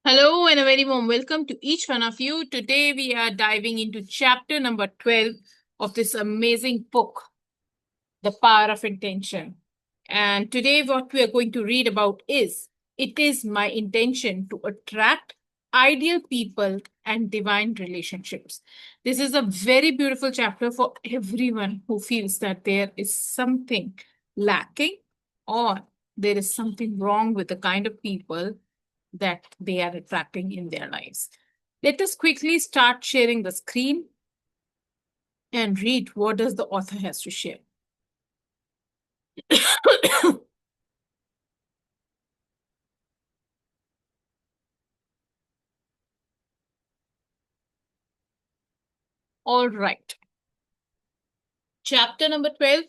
Hello and a very warm welcome to each one of you. Today we are diving into chapter number 12 of this amazing book, The Power of Intention. And today what we are going to read about is it is my intention to attract ideal people and divine relationships. This is a very beautiful chapter for everyone who feels that there is something lacking or there is something wrong with the kind of people that they are attracting in their lives. Let us quickly start sharing the screen and read what does the author has to share. All right. Chapter number 12.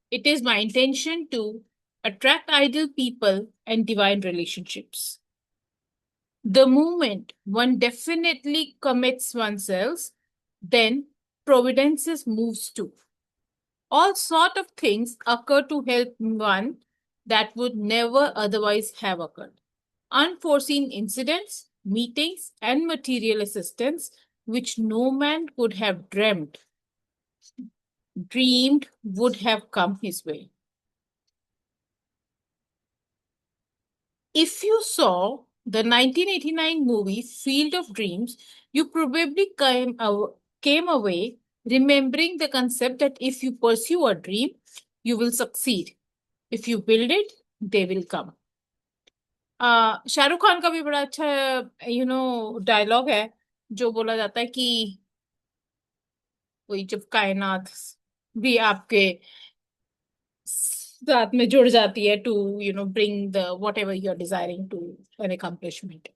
It is my intention to attract ideal people and divine relationships. The moment one definitely commits oneself, then providences moves too. All sort of things occur to help one that would never otherwise have occurred. Unforeseen incidents, meetings, and material assistance which no man could have dreamed would have come his way. If you saw the 1989 movie Field of Dreams, you probably came away remembering the concept that if you pursue a dream, you will succeed. If you build it, they will come. Shahrukh Khan का भी बड़ा अच्छा dialogue है जो बोला जाता है कि कोई जब कायनात भी आपके साथ में जुड़ जाती है to bring the whatever you are desiring to an accomplishment.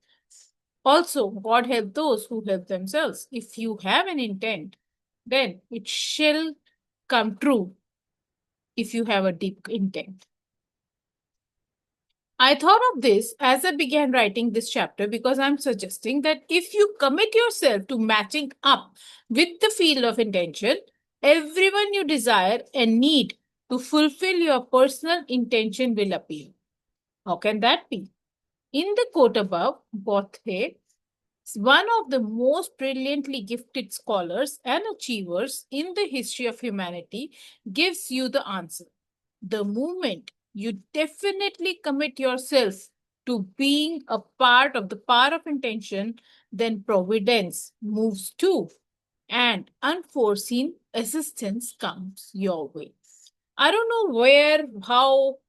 Also, God help those who help themselves. If you have an intent, then it shall come true if you have a deep intent. I thought of this as I began writing this chapter because I'm suggesting that if you commit yourself to matching up with the field of intention, everyone you desire and need to fulfill your personal intention will appear. How can that be? In the quote above, Bothe, one of the most brilliantly gifted scholars and achievers in the history of humanity, gives you the answer. The moment you definitely commit yourself to being a part of the power of intention, then providence moves too, and unforeseen assistance comes your way. I don't know how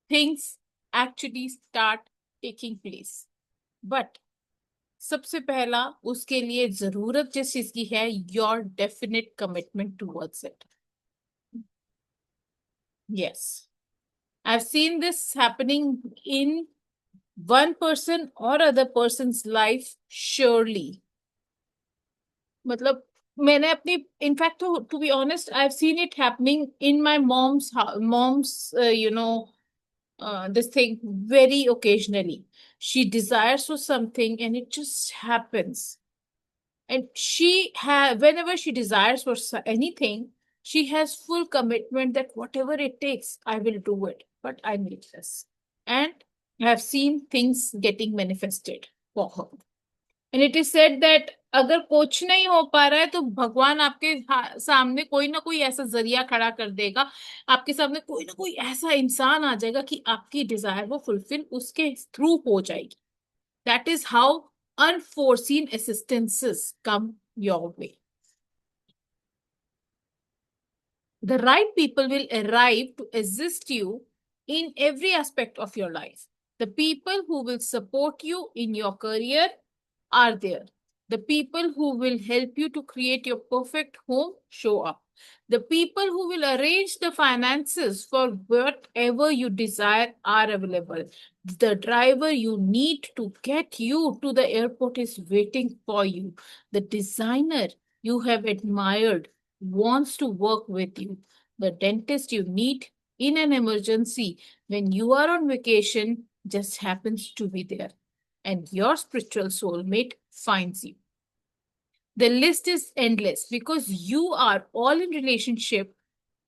things actually start taking place, but सबसे पहला उसके लिए जरूरत जिस चीज की है your definite commitment towards it. Yes, I've seen this happening in one person or other person's life surely. मतलब मैंने अपनी in fact to be honest I have seen it happening in my mom's this thing very occasionally. She desires for something and it just happens. And whenever she desires for anything, she has full commitment that whatever it takes, I will do it. But I need this. And I have seen things getting manifested for her. And it is said that अगर कुछ नहीं हो पा रहा है तो भगवान आपके सामने कोई ना कोई ऐसा जरिया खड़ा कर देगा. आपके सामने कोई ना कोई ऐसा इंसान आ जाएगा कि आपकी डिजायर वो फुलफिल उसके थ्रू हो जाएगी. That is how unforeseen assistances come your way. The right people will arrive to assist you in every aspect of your life. The people who will support you in your career are there. The people who will help you to create your perfect home show up. The people who will arrange the finances for whatever you desire are available. The driver you need to get you to the airport is waiting for you. The designer you have admired wants to work with you. The dentist you need in an emergency when you are on vacation just happens to be there. And your spiritual soulmate finds you. The list is endless because you are all in relationship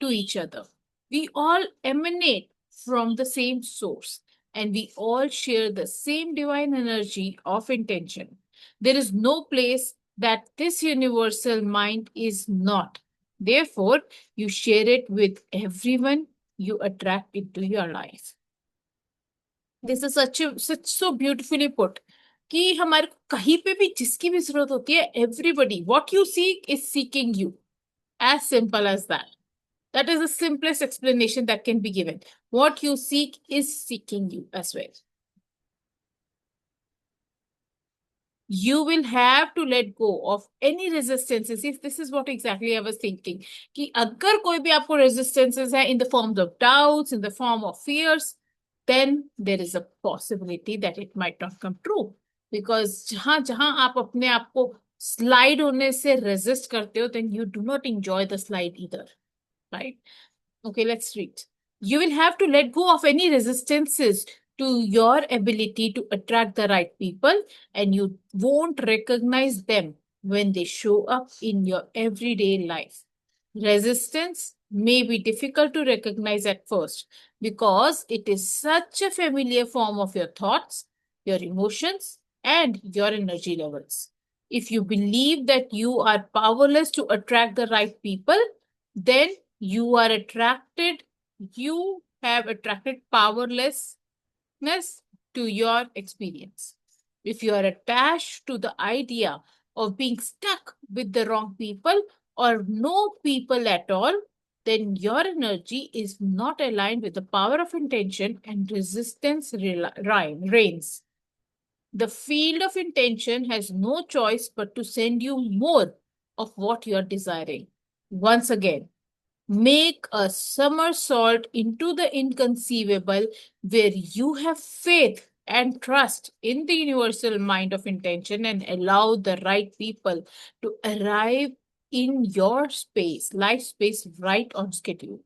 to each other. We all emanate from the same source. and we all share the same divine energy of intention. There is no place that this universal mind is not. Therefore, you share it with everyone you attract into your life. This is such so beautifully put कि हमारे को कहीं पे भी जिसकी भी जरूरत होती है, everybody, what you seek is seeking you. As simple as that. That is the simplest explanation that can be given. What you seek is seeking you as well. You will have to let go of any resistances. If this is what exactly I was thinking, कि अगर कोई भी आपको resistances है in the forms of doubts, in the form of fears, then there is a possibility that it might not come true. Because जहां जहां आप अपने आप को slide होने से resist करते हो, then you do not enjoy the slide either, right? Okay, let's read. You will have to let go of any resistances to your ability to attract the right people, and you won't recognize them when they show up in your everyday life. Resistance may be difficult to recognize at first because it is such a familiar form of your thoughts, your emotions, and your energy levels. If you believe that you are powerless to attract the right people, then you are attracted, you have attracted powerlessness to your experience. If you are attached to the idea of being stuck with the wrong people or no people at all, then your energy is not aligned with the power of intention and resistance reigns. The field of intention has no choice but to send you more of what you are desiring. Once again, make a somersault into the inconceivable where you have faith and trust in the universal mind of intention and allow the right people to arrive in your space, life space, right on schedule.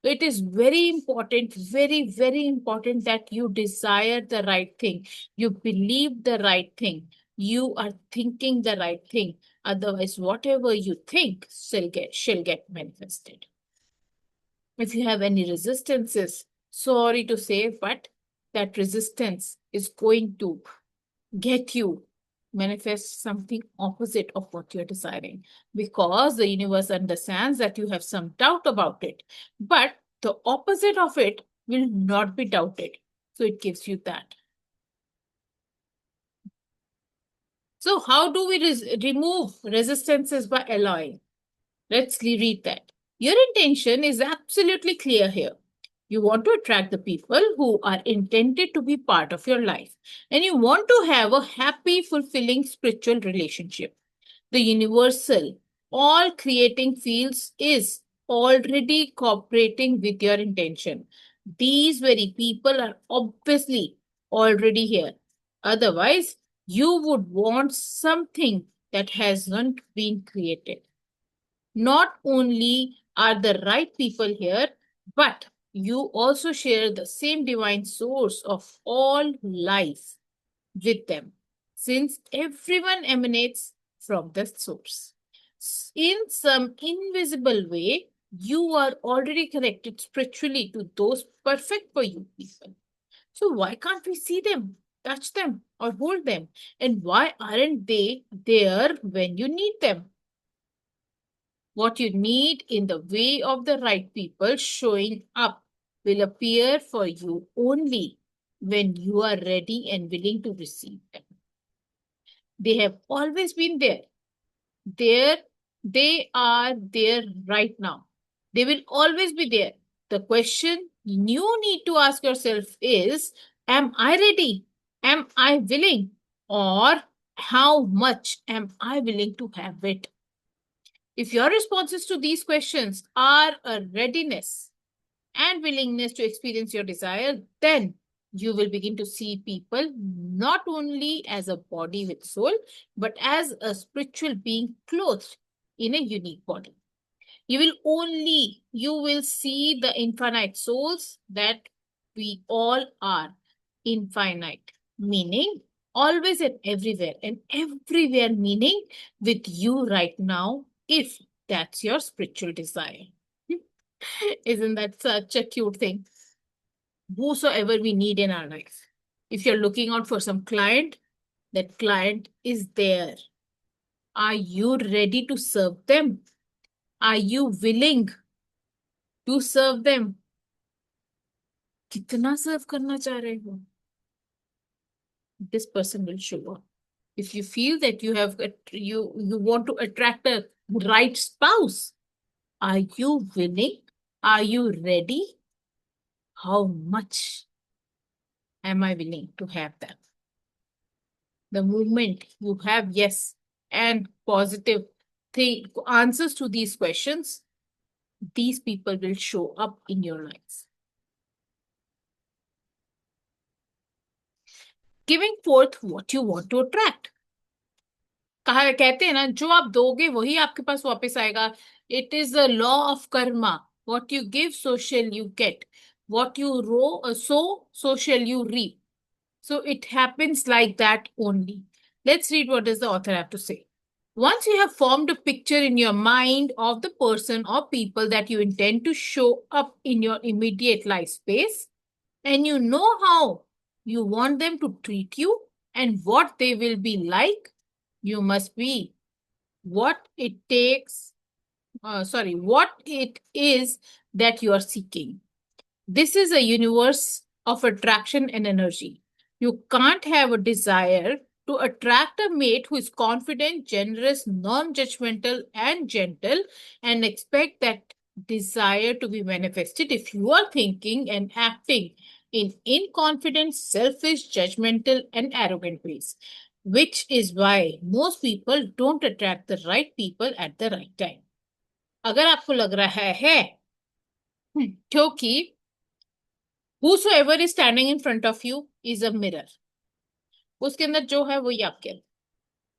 So it is very important, very, very important that you desire the right thing. You believe the right thing. You are thinking the right thing. Otherwise, whatever you think shall get manifested. If you have any resistances, sorry to say, but that resistance is going to get you manifest something opposite of what you're desiring because the universe understands that you have some doubt about it, but the opposite of it will not be doubted. So it gives you that. So, how do we remove resistances by allowing? Let's read that. Your intention is absolutely clear here. You want to attract the people who are intended to be part of your life, and you want to have a happy, fulfilling spiritual relationship. The universal, all creating fields is already cooperating with your intention. These very people are obviously already here. Otherwise, you would want something that hasn't been created. Not only are the right people here, but you also share the same divine source of all life with them, since everyone emanates from the source. In some invisible way, you are already connected spiritually to those perfect for you people. So, why can't we see them, touch them, or hold them? And why aren't they there when you need them? What you need in the way of the right people showing up will appear for you only when you are ready and willing to receive them. They have always been there. There, they are there right now. They will always be there. The question you need to ask yourself is, am I ready? Am I willing? Or how much am I willing to have it? If your responses to these questions are a readiness and willingness to experience your desire, then you will begin to see people not only as a body with soul, but as a spiritual being clothed in a unique body. You will see the infinite souls that we all are infinite, meaning always and everywhere meaning with you right now, if that's your spiritual desire. Isn't that such a cute thing? whosoever we need in our life. If you're looking out for some client, that client is there. Are you ready to serve them? Are you willing to serve them? कितना serve करना चाह रहे हो? This person will show up. If you feel that you want to attract a right spouse, are you willing? Are you ready? How much am I willing to have that? The moment you have yes and positive answers to these questions, these people will show up in your life. Giving forth what you want to attract. कहा कहते हैं ना, जो आप दोगे वही आपके पास वापस आएगा. It is the law of Karma. What you give, so shall you get. What you sow, so shall you reap. So it happens like that only. Let's read what does the author have to say. Once you have formed a picture in your mind of the person or people that you intend to show up in your immediate life space, and you know how you want them to treat you and what they will be like, you must be what it takes, what it is that you are seeking. This is a universe of attraction and energy. You can't have a desire to attract a mate who is confident, generous, non judgmental, and gentle and expect that desire to be manifested if you are thinking and acting in inconfident, selfish, judgmental, and arrogant ways, which is why most people don't attract the right people at the right time. अगर आपको लग रहा है क्योंकि whosoever is standing in front of you is a mirror, उसके अंदर जो है वही आपके अंदर.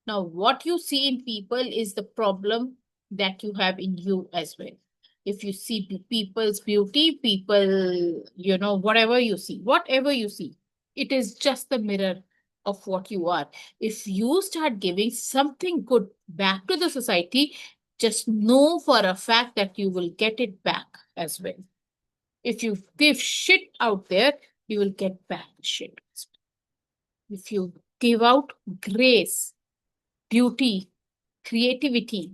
Now what you see in people is the problem that you have in you as well. If you see people's beauty, people, whatever you see, it is just the mirror of what you are. If you start giving something good back to the society, just know for a fact that you will get it back as well. If you give shit out there, you will get back shit. If you give out grace, beauty, creativity,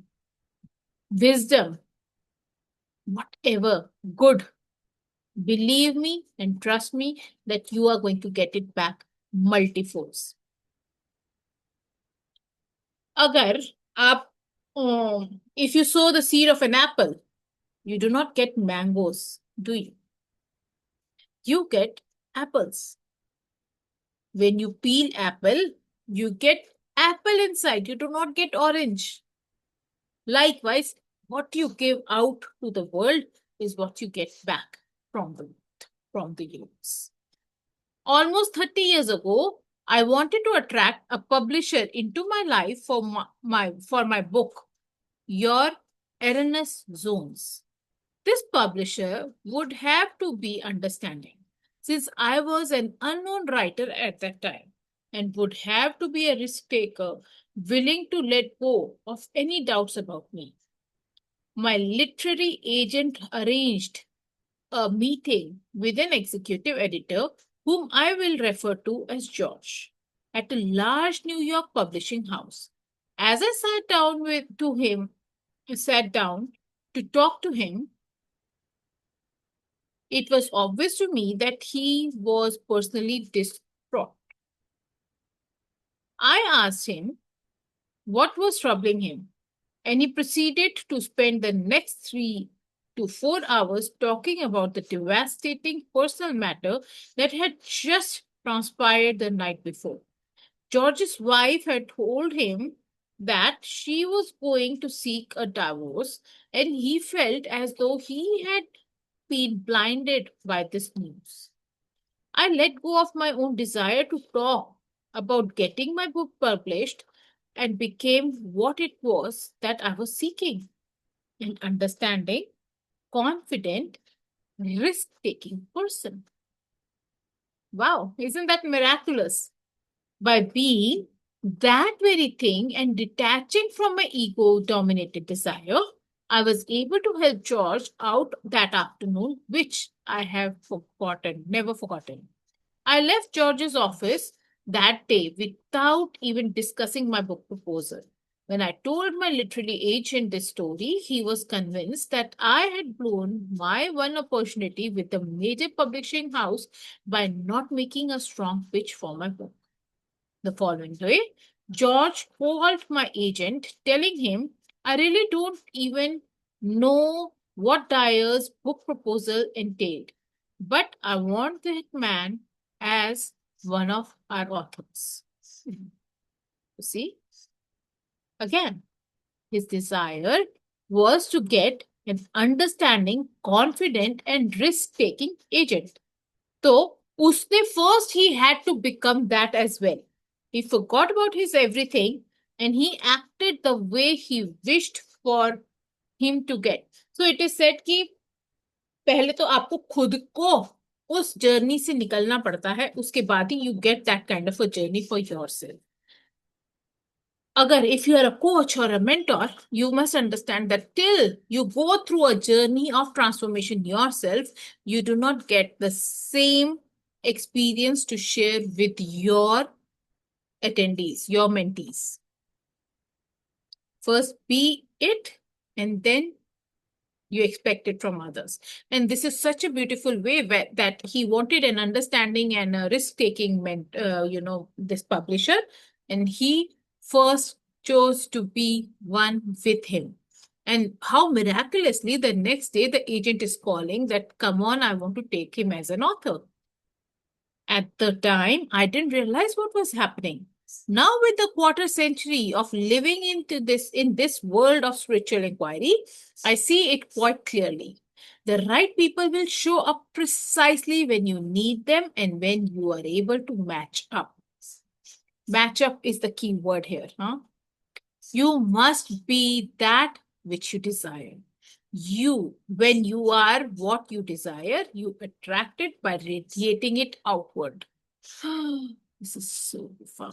wisdom, whatever good, believe me and trust me that you are going to get it back multifolds. Agar if you sow the seed of an apple, you do not get mangoes, do you? You get apples. When you peel apple, you get apple inside. You do not get orange. Likewise, what you give out to the world is what you get back from the universe. Almost 30 years ago, I wanted to attract a publisher into my life for my book, Your Erroneous Zones. This publisher would have to be understanding, since I was an unknown writer at that time, and would have to be a risk taker, willing to let go of any doubts about me. My literary agent arranged a meeting with an executive editor, whom I will refer to as George, at a large New York publishing house. As I sat down to talk to him, it was obvious to me that he was personally distraught. I asked him what was troubling him, and he proceeded to spend the next 3 to 4 hours talking about the devastating personal matter that had just transpired the night before. George's wife had told him that she was going to seek a divorce, and he felt as though he had been blinded by this news. I let go of my own desire to talk about getting my book published and became what it was that I was seeking: an understanding, confident, risk taking person. Wow, isn't that miraculous? By being that very thing and detaching from my ego dominated desire, I was able to help George out that afternoon, which I have never forgotten. I left George's office that day without even discussing my book proposal. When I told my literary agent this story, he was convinced that I had blown my one opportunity with a major publishing house by not making a strong pitch for my book. The following day, George called my agent, telling him, I really don't even know what Dyer's book proposal entailed, but I want that man as one of our authors. You see, again, his desire was to get an understanding, confident, and risk taking agent. So, usne first he had to become that as well. He forgot about his everything and he acted the way he wished for him to get. So it is said कि पहले तो आपको खुद को उस journey से निकलना पड़ता है, उसके बाद ही you get that kind of a journey for yourself. Agar if you are a coach or a mentor, you must understand that till you go through a journey of transformation yourself, you do not get the same experience to share with your attendees, your mentees. First be it, and then you expect it from others. And this is such a beautiful way that he wanted an understanding and a risk-taking, this publisher, and he first chose to be one with him. And how miraculously the next day the agent is calling that, come on, I want to take him as an author. At the time, I didn't realize what was happening. Now, with the quarter century of living in this world of spiritual inquiry, I see it quite clearly. The right people will show up precisely when you need them and when you are able to match up. Match up is the key word here. You must be that which you desire. When you are what you desire, you attract it by radiating it outward. This is so fun.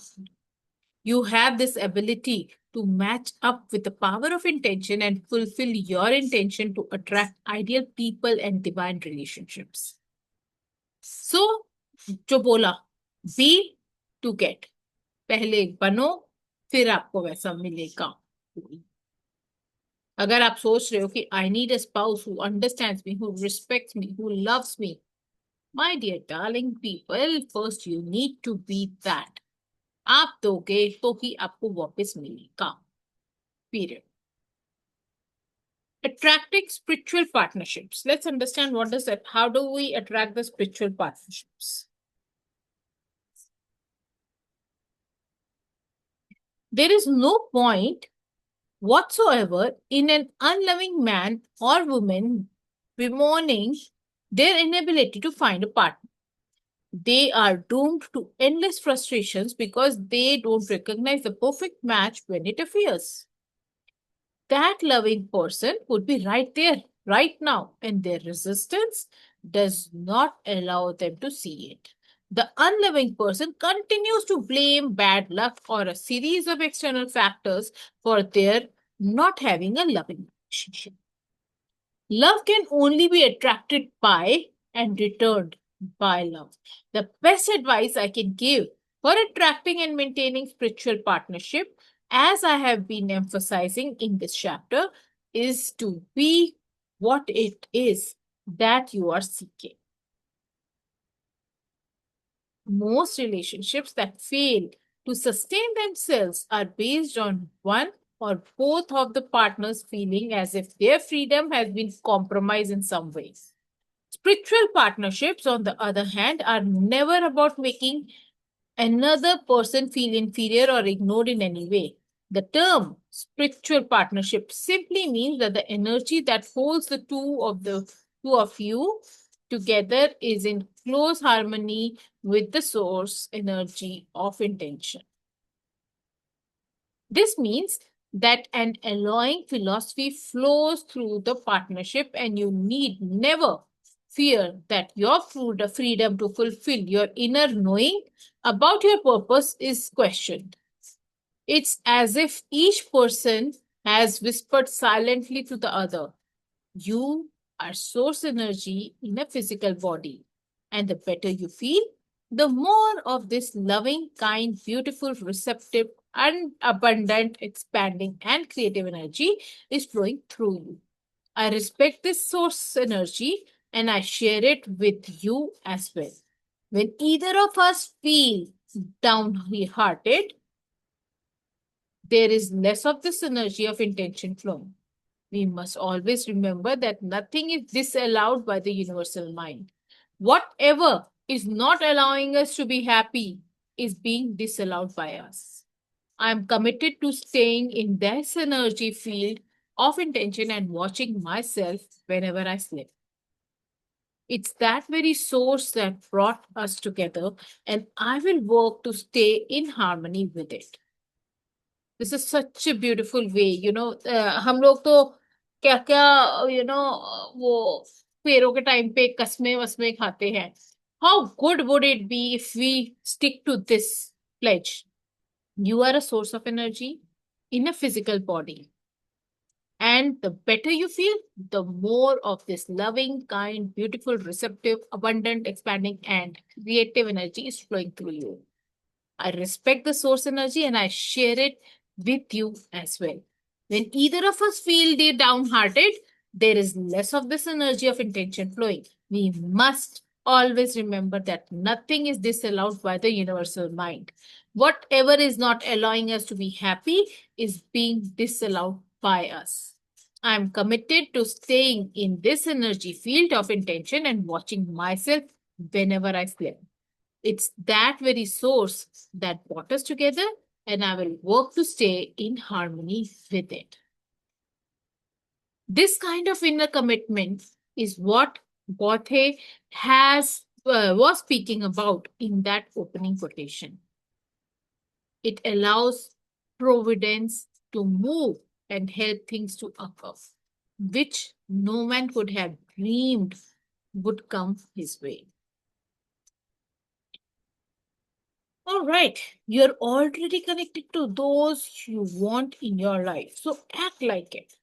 You have this ability to match up with the power of intention and fulfill your intention to attract ideal people and divine relationships. So, जो बोला, be to get. पहले बनो, फिर आपको वैसा मिलेगा. अगर आप सोच रहे हो कि I need a spouse who understands me, who respects me, who loves me, my dear darling people, first you need to be that. आप दोगे तो ही आपको वापस मिलेगा. Period. Attracting spiritual partnerships. Let's understand what is that. How do we attract the spiritual partnerships? There is no point whatsoever in an unloving man or woman bemoaning their inability to find a partner. They are doomed to endless frustrations because they don't recognize the perfect match when it appears. That loving person would be right there, right now, and their resistance does not allow them to see it. The unloving person continues to blame bad luck or a series of external factors for their not having a loving relationship. Love can only be attracted by and returned by love. The best advice I can give for attracting and maintaining spiritual partnership, as I have been emphasizing in this chapter, is to be what it is that you are seeking. Most relationships that fail to sustain themselves are based on one or both of the partners feeling as if their freedom has been compromised in some ways. Spiritual partnerships, on the other hand, are never about making another person feel inferior or ignored in any way. The term spiritual partnership simply means that the energy that holds the two of you together is in close harmony with the source energy of intention. This means that an alloying philosophy flows through the partnership, and you need never fear that your freedom to fulfill your inner knowing about your purpose is questioned. It's as if each person has whispered silently to the other, you are source energy in a physical body. And the better you feel, the more of this loving, kind, beautiful, receptive, and abundant, expanding, and creative energy is flowing through you. I respect this source energy and I share it with you as well. When either of us feel downhearted, there is less of this energy of intention flowing. We must always remember that nothing is disallowed by the universal mind. Whatever is not allowing us to be happy is being disallowed by us. I am committed to staying in this energy field of intention and watching myself whenever I slip. It's that very source that brought us together, and I will work to stay in harmony with it. This is such a beautiful way, हम लोग तो क्या क्या वो फेरों के time पे कसमे वसमे खाते हैं. How good would it be if we stick to this pledge? You are a source of energy in a physical body. And the better you feel, the more of this loving, kind, beautiful, receptive, abundant, expanding, and creative energy is flowing through you. I respect the source energy and I share it with you as well. When either of us feel they downhearted, there is less of this energy of intention flowing. We must always remember that nothing is disallowed by the universal mind. Whatever is not allowing us to be happy is being disallowed by us. I'm committed to staying in this energy field of intention and watching myself whenever I slip. It's that very source that brought us together, and I will work to stay in harmony with it. This kind of inner commitment is what Bothe was speaking about in that opening quotation. It allows providence to move and help things to occur, which no man could have dreamed would come his way. All right, you're already connected to those you want in your life. So act like it.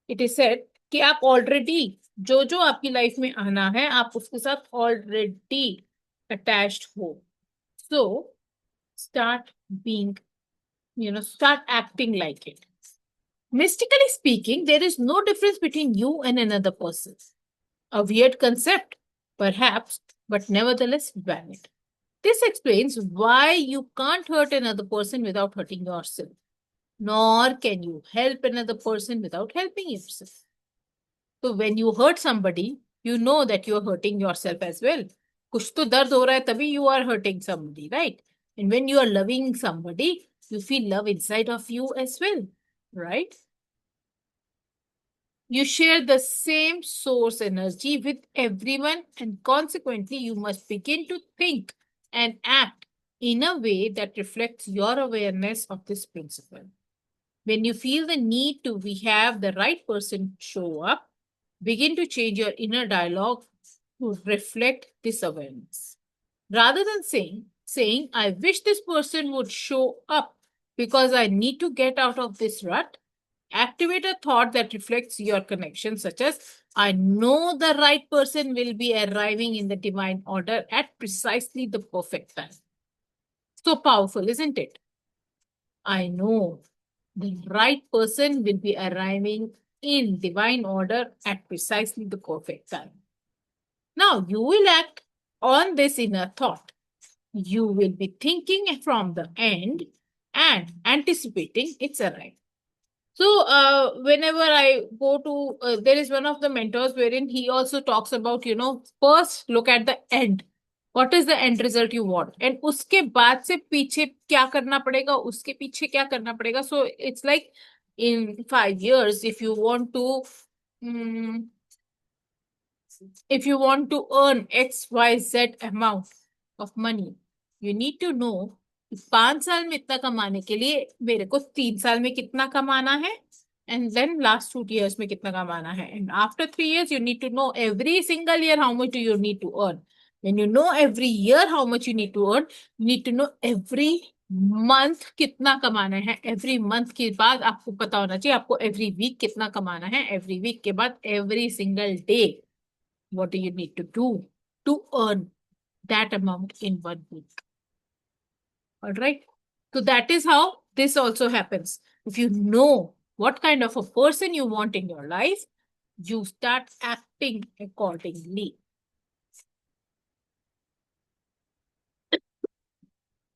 It is said कि आप already जो जो आपकी life में आना है आप उसके साथ ऑलरेडी अटैच्ड हो. So start being, start acting like it. Mystically speaking, there is no difference between you and another person. A weird concept, perhaps, but nevertheless valid. This explains why you can't hurt another person without hurting yourself, nor can you help another person without helping yourself. So when you hurt somebody, you know that you're hurting yourself as well. कुछ तो दर्द हो रहा है तभी you are hurting somebody, right? And when you are loving somebody, you feel love inside of you as well, right? You share the same source energy with everyone, and consequently, you must begin to think and act in a way that reflects your awareness of this principle. When you feel the need to have the right person show up, begin to change your inner dialogue to reflect this awareness. Rather than saying, I wish this person would show up because I need to get out of this rut, activate a thought that reflects your connection, such as, I know the right person will be arriving in the divine order at precisely the perfect time. So powerful, isn't it? I know the right person will be arriving in divine order at precisely the perfect time. Now you will act on this inner thought. You will be thinking from the end and anticipating its arrival. So, whenever I go to, there is one of the mentors wherein he also talks about, first look at the end. What is the end result you want? And उसके बाद से पीछे क्या करना पड़ेगा, उसके पीछे क्या करना पड़ेगा. So, it's like in 5 years, if you want to, earn X, Y, Z amount of money, you need to know 5 साल में इतना कमाने के लिए मेरे को 3 साल में कितना कमाना है, and then last 2 years में कितना कमाना है, and after 3 years you need to know every single year how much do you need to earn. When you know every year how much you need to earn, you need to know every month कितना कमाना है, every month के बाद आपको पता होना चाहिए आपको एवरी वीक कितना कमाना है, एवरी वीक के बाद every single day what do you need to do to earn that amount in 1 week. All right. So that is how this also happens. If you know what kind of a person you want in your life, you start acting accordingly.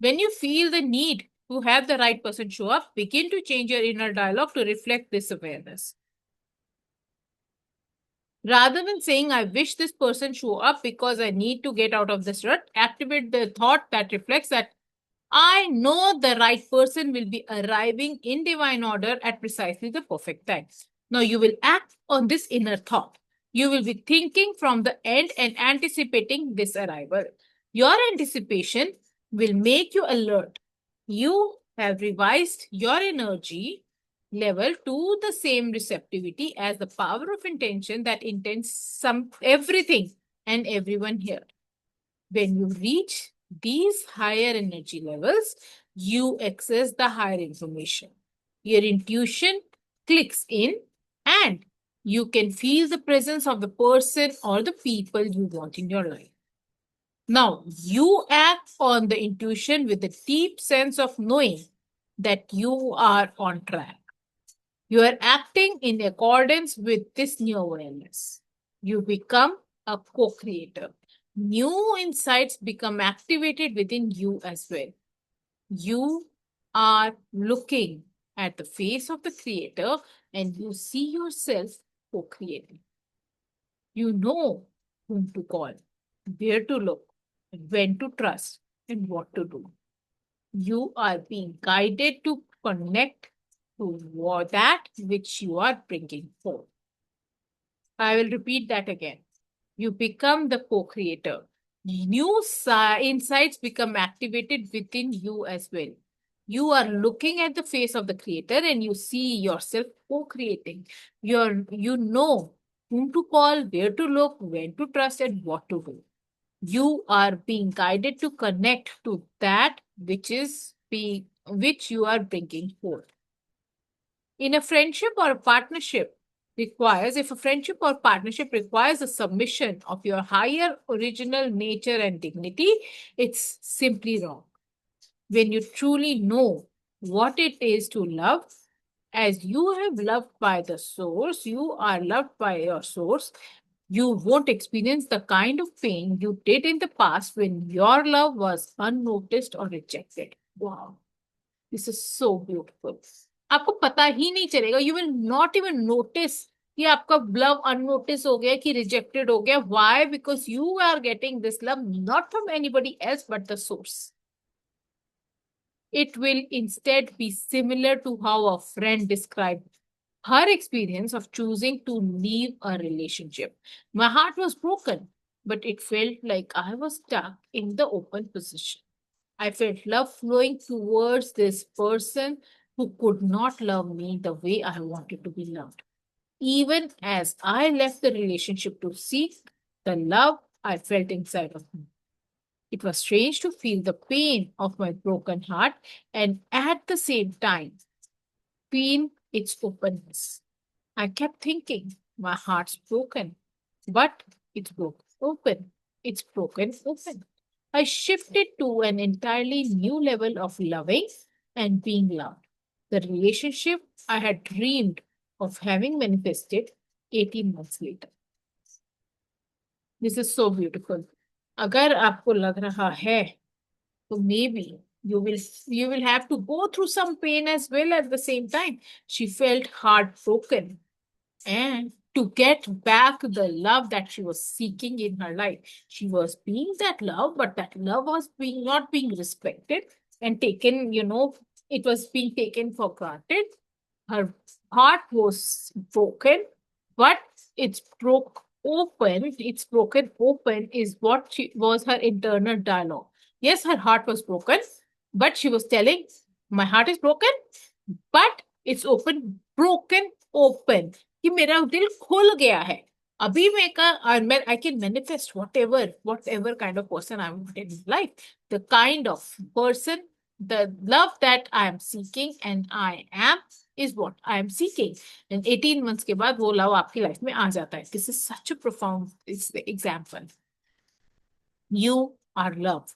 When you feel the need to have the right person show up, begin to change your inner dialogue to reflect this awareness. Rather than saying, I wish this person show up because I need to get out of this rut, activate the thought that reflects that I know the right person will be arriving in divine order at precisely the perfect time. Now you will act on this inner thought. You will be thinking from the end and anticipating this arrival. Your anticipation will make you alert. You have revised your energy level to the same receptivity as the power of intention that intends some everything and everyone here. When you reach these higher energy levels, you access the higher information. Your intuition clicks in and you can feel the presence of the person or the people you want in your life. Now, you act on the intuition with a deep sense of knowing that you are on track. You are acting in accordance with this new awareness. You become a co creator. New insights become activated within you as well. You are looking at the face of the creator and you see yourself co creating. You know whom to call, where to look, when to trust, and what to do. You are being guided to connect to that which you are bringing forth. I will repeat that again. You become the co creator. New insights become activated within you as well. You are looking at the face of the creator and you see yourself co creating. You know whom to call, where to look, when to trust, and what to do. You are being guided to connect to that which you are bringing forth. In a friendship or a partnership requires, if a friendship or partnership requires a submission of your higher original nature and dignity, it's simply wrong. When you truly know what it is to love, as you have loved by the source, you are loved by your source, you won't experience the kind of pain you did in the past when your love was unnoticed or rejected. Wow. This is so beautiful. आपको पता ही नहीं चलेगा. You will not even notice कि आपका love unnoticed हो गया कि rejected हो गया. Why? Because you are getting this love not from anybody else but the source. It will instead be similar to how a friend described her experience of choosing to leave a relationship. My heart was broken, but it felt like I was stuck in the open position. I felt love flowing towards this person who could not love me the way I wanted to be loved. Even as I left the relationship to seek the love I felt inside of me. It was strange to feel the pain of my broken heart and at the same time feel its openness. I kept thinking, my heart's broken, but it's broken open. It's broken open. I shifted to an entirely new level of loving and being loved. The relationship I had dreamed of having manifested 18 months later. This is so beautiful. अगर आपको लग रहा है तो maybe you will have to go through some pain as well at the same time. She felt heartbroken and to get back the love that she was seeking in her life. She was being that love, but that love was being not being respected and taken, it was being taken for granted. Her heart was broken, but it's broken open is what was her internal dialogue. Yes, her heart was broken, but she was telling, my heart is broken, but it's open, broken open. कि मेरा दिल खुल गया है. अभी मैं I can manifest whatever kind of person I want in life. The kind of person The love that I am seeking and I am is what I am seeking. And 18 months के बाद वो love आपकी life में आ जाता है. This is such a profound example. You are love.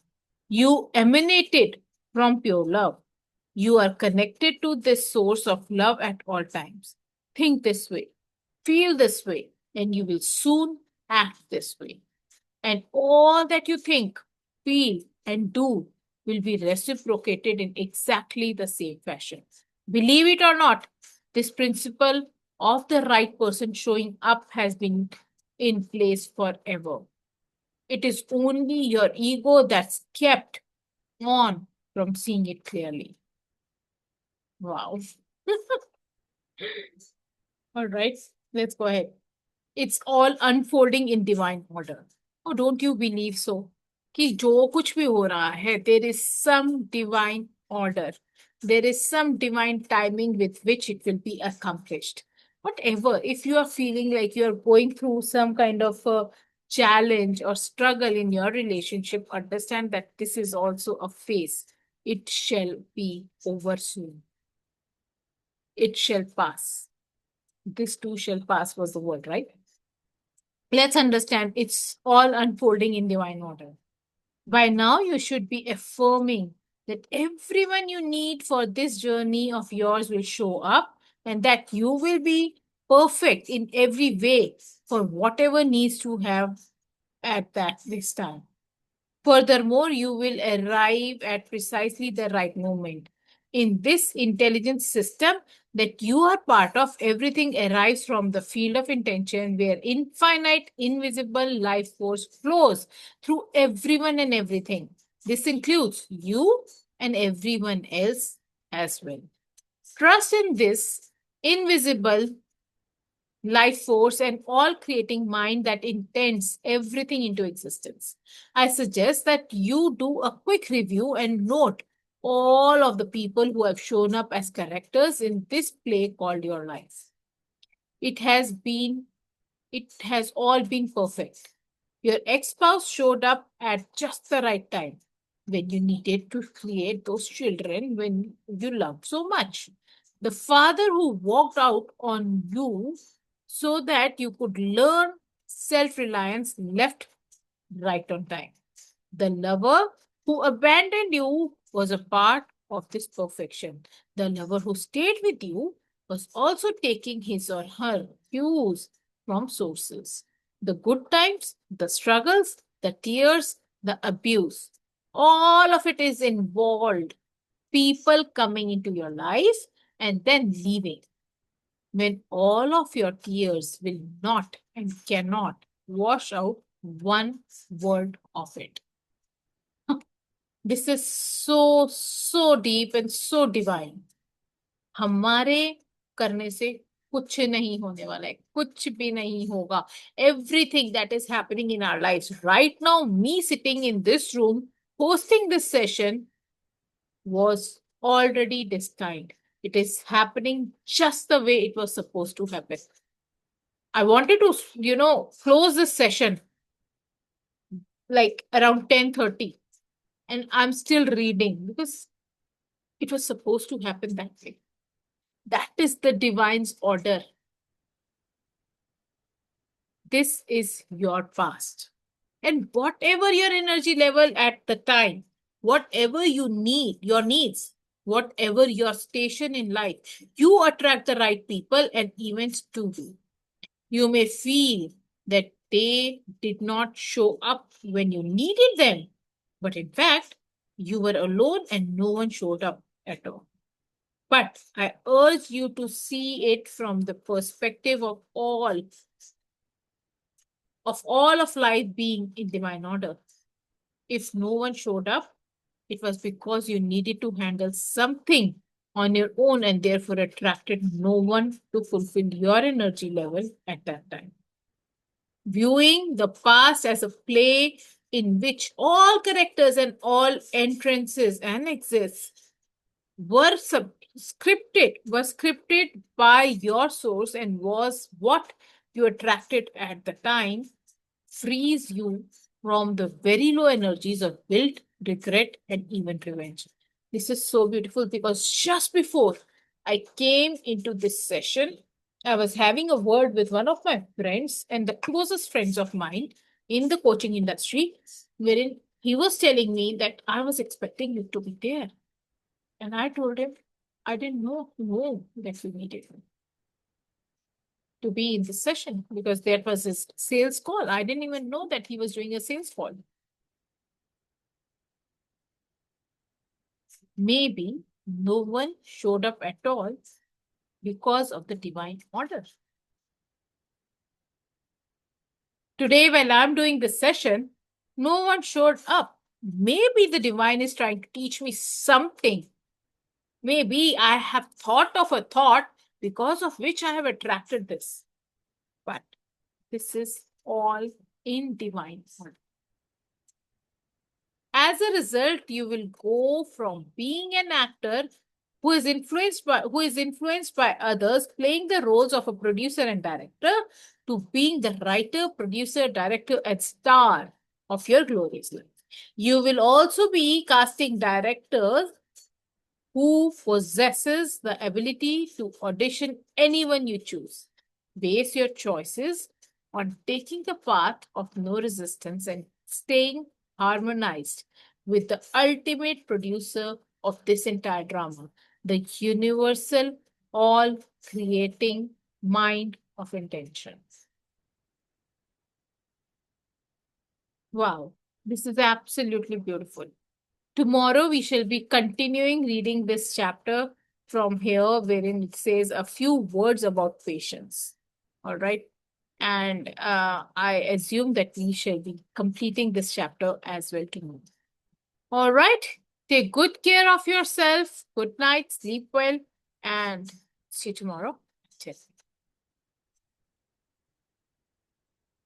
You emanated from pure love. You are connected to this source of love at all times. Think this way, feel this way, and you will soon act this way. And all that you think, feel, and do will be reciprocated in exactly the same fashion. Believe it or not, this principle of the right person showing up has been in place forever. It is only your ego that's kept on from seeing it clearly. Wow. All right, let's go ahead. It's all unfolding in divine order. Oh, don't you believe so? कि जो कुछ भी हो रहा है, there is some divine order. There is some divine timing with which it will be accomplished. Whatever, if you are feeling like you are going through some kind of a challenge or struggle in your relationship, understand that this is also a phase. It shall be over soon. It shall pass. This too shall pass was the word, right? Let's understand it's all unfolding in divine order. By now, you should be affirming that everyone you need for this journey of yours will show up and that you will be perfect in every way for whatever needs to have at this time. Furthermore, you will arrive at precisely the right moment. In this intelligence system that you are part of, everything arrives from the field of intention where infinite, invisible life force flows through everyone and everything. This includes you and everyone else as well. Trust in this invisible life force and all creating mind that intends everything into existence. I suggest that you do a quick review and note all of the people who have shown up as characters in this play called your life. It has been, it has all been perfect. Your ex-spouse showed up at just the right time when you needed to create those children when you loved so much. The father who walked out on you so that you could learn self reliance left right on time. The lover who abandoned you was a part of this perfection. The lover who stayed with you was also taking his or her cues from sources. The good times, the struggles, the tears, the abuse, all of it is involved. People coming into your life and then leaving when all of your tears will not and cannot wash out one word of it. This is so deep and so divine. हमारे करने से कुछ नहीं होने वाला है, कुछ भी नहीं होगा. Everything that is happening in our lives right now, me sitting in this room hosting this session was already destined. It is happening just the way it was supposed to happen. I wanted to, close this session like around 10:30, and I'm still reading because it was supposed to happen that way. That is the divine's order. This is your past. And whatever your energy level at the time, whatever you need, your needs, whatever your station in life, you attract the right people and events to you. You may feel that they did not show up when you needed them, but in fact, you were alone and no one showed up at all. But I urge you to see it from the perspective of all of life being in divine order. If no one showed up, it was because you needed to handle something on your own and therefore attracted no one to fulfill your energy level at that time. Viewing the past as a play in which all characters and all entrances and exits were scripted by your source and was what you attracted at the time frees you from the very low energies of guilt, regret, and even revenge. This is so beautiful because just before I came into this session, I was having a word with one of my friends and the closest friends of mine in the coaching industry, wherein he was telling me that I was expecting you to be there. And I told him, I didn't know that we needed to be in this session because that was his sales call. I didn't even know that he was doing a sales call. Maybe no one showed up at all because of the divine order. Today, while I'm doing this session, no one showed up. Maybe the divine is trying to teach me something. Maybe I have thought of a thought because of which I have attracted this. But this is all in divine order. As a result, you will go from being an actor who is influenced by others, playing the roles of a producer and director, to being the writer, producer, director, and star of your glorious life. You will also be casting directors who possesses the ability to audition anyone you choose. Base your choices on taking the path of no resistance and staying harmonized with the ultimate producer of this entire drama, the universal, all creating mind of intention. Wow, this is absolutely beautiful. Tomorrow we shall be continuing reading this chapter from here, wherein it says a few words about patience. All right. And I assume that we shall be completing this chapter as well tomorrow. All right. Take good care of yourself. Good night. Sleep well. And see you tomorrow. Cheers.